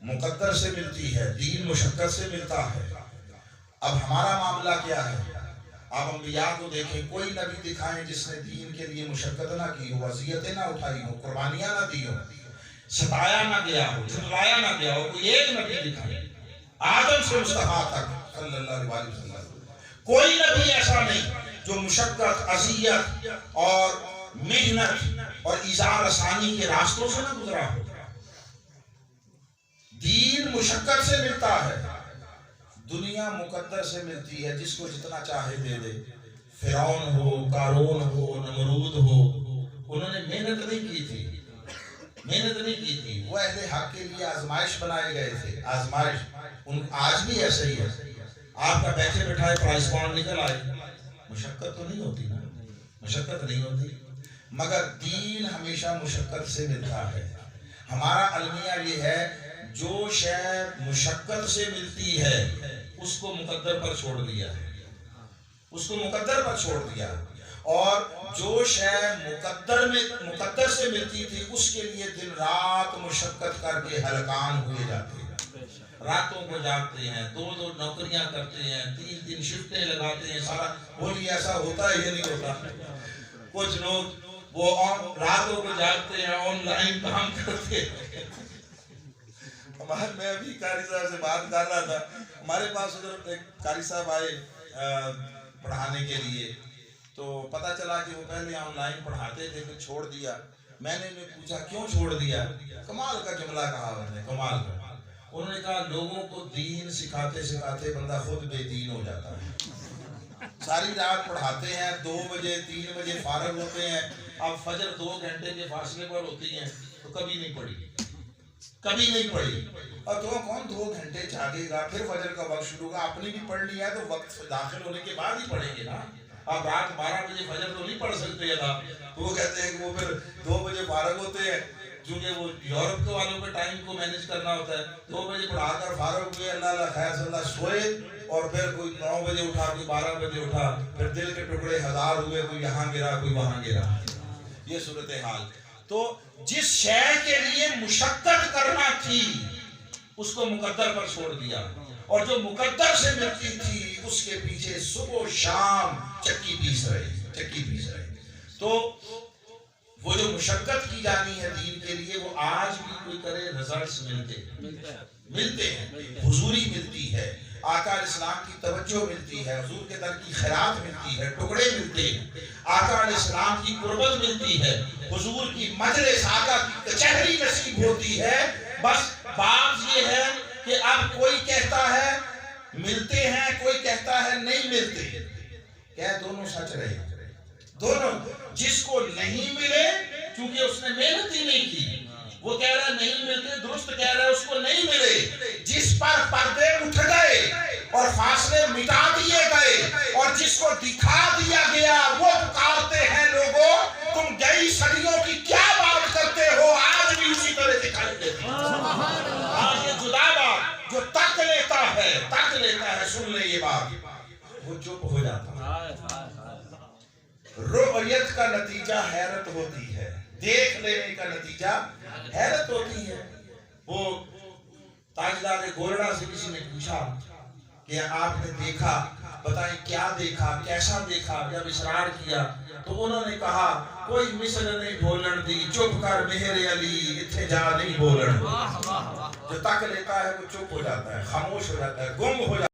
مقدر سے ملتی ہے، دین مشقت سے ملتا ہے۔ اب ہمارا معاملہ کیا ہے؟ آپ انبیاء کو دیکھیں، کوئی نبی دکھائیں جس نے دین کے لیے مشقت نہ کی ہو، اذیتیں نہ اٹھائی ہو، قربانیاں نہ دی ہو، ستایا نہ گیا ہو، جھٹلایا نہ گیا ہو۔ کوئی ایک نبی دکھائیں، آدم سے مصطفیٰ تک صلی اللہ علیہ وسلم، کوئی نبی ایسا نہیں جو مشقت، اذیت اور محنت اور ایذا رسانی کے راستوں سے نہ گزرا ہو۔ دین مشقت سے ملتا ہے، دنیا مقدر سے ملتی ہے، جس کو جتنا چاہے دے دے۔ فرعون ہو، قارون ہو، نمرود ہو، انہوں نے محنت نہیں کی تھی، وہ اہل حق کے لیے آزمائش بنائے گئے تھے، آزمائش۔ آج بھی ایسا ہی ہے، آپ کا بیٹھے بٹھائے پرائز پوائنٹ نکل آئے، مشقت تو نہیں ہوتی نا، مشقت نہیں ہوتی، مگر دین ہمیشہ مشقت سے ملتا ہے۔ ہمارا المیہ یہ ہے، جو شے مشقت سے ملتی ہے اس کو مقدر پر چھوڑ دیا ہے، اور جو شے مقدر سے ملتی تھی اس کے لیے دن رات مشقت کر کے ہلکان ہوئے جاتے ہیں، راتوں کو جاگتے ہیں، 2 نوکریاں کرتے ہیں، 3 شفٹیں لگاتے ہیں، سارا بولی ایسا ہوتا ہے یہ نہیں ہوتا۔ کچھ لوگ وہ راتوں کو جاگتے ہیں، آن لائن کام کرتے ہیں۔ میں ابھی قاری صاحب سے بات کر رہا تھا، ہمارے پاس ادھر ایک قاری صاحب آئے پڑھانے کے لیے، تو پتہ چلا کہ وہ پہلے آن لائن پڑھاتے تھے، پھر چھوڑ دیا۔ میں نے پوچھا کیوں چھوڑ دیا؟ کمال کا جملہ کہا انہوں نے، کمال کا۔ انہوں نے کہا لوگوں کو دین سکھاتے سکھاتے بندہ خود بے دین ہو جاتا ہے۔ ساری رات پڑھاتے ہیں، 2 بجے 3 بجے فارغ ہوتے ہیں، اب فجر 2 گھنٹے کے فاصلے پر ہوتی ہیں تو کبھی نہیں پڑھی، اور تو کون 2 گھنٹے جاگے گا؟ پھر فجر کا وقت شروع ہوگا، اپنی بھی پڑھنی ہے تو وقت داخل ہونے کے بعد ہی پڑھیں گے نا۔ اب رات 12 بجے فجر تو نہیں پڑھ سکتے تھا، تو وہ کہتے ہیں کہ وہ پھر 2 بجے فارغ ہوتے ہیں، کیونکہ وہ یورپ کے والوں کے ٹائم کو مینیج کرنا ہوتا ہے۔ 2 بجے پڑھا کر فارغ ہوئے، اللہ خیر صلی اللہ سوئے، اور پھر کوئی 9 بجے اٹھا، کوئی 12 بجے اٹھا، پھر دل کے ٹکڑے ہزار ہوئے، کوئی یہاں گرا کوئی وہاں گرا، یہ صورتحال۔ تو جس شے کے لیے مشقت کرنا تھی اس کو مقدر پر چھوڑ دیا، اور جو مقدر سے ملتی تھی اس کے پیچھے صبح و شام چکی پیس رہے۔ تو وہ جو مشقت کی جانی ہے دین کے لیے، وہ آج بھی کوئی کرے رزلٹس ملتے ہیں، حضوری ملتی ہے، آقا علیہ السلام کی توجہ ملتی ہے، حضور کے در کی خیرات ملتی ہے، ٹکڑے ملتے ہیں، آقا علیہ السلام کی قربت ملتی ہے، حضور کی مجلس، آقا کی کچہری نصیب ہوتی ہے۔ بس بات یہ ہے کہ اب کوئی کہتا ہے ملتے ہیں، کوئی کہتا ہے نہیں ملتے، کیا دونوں سچ رہے؟ دونوں۔ جس کو نہیں ملے کیونکہ اس نے محنت ہی نہیں کی، وہ کہہ رہا ہے نہیں ملتے، درست کہہ رہا ہے، اس کو نہیں ملے۔ جس پر پردے اٹھ گئے اور فاصلے مٹا دیے گئے اور جس کو دکھا دیا گیا، وہ پکارتے ہیں لوگوں تم گئی صدیوں کی کیا بات کرتے ہو، آج بھی اسی طرح دکھائی دیتی ہے۔ آج یہ جدا بات جو تک لیتا ہے سن لے یہ بات، وہ چپ ہو جاتا ہے۔ رؤیت کا نتیجہ حیرت ہوتی ہے، دیکھ لینے کا نتیجہ حیرت ہوتی ہے۔ وہ تاجدار گولڑا سے کسی نے پوچھا کہ آپ نے دیکھا، بتائیں کیا دیکھا، کیسا دیکھا؟ جب اصرار کیا تو انہوں نے کہا کوئی مثل نہیں بولن دی، چپ کر مہر علی اتھے جا نہیں بولن۔ جو تک لیتا ہے وہ چپ ہو جاتا ہے، خاموش ہو جاتا ہے، گم ہو جاتا ہے۔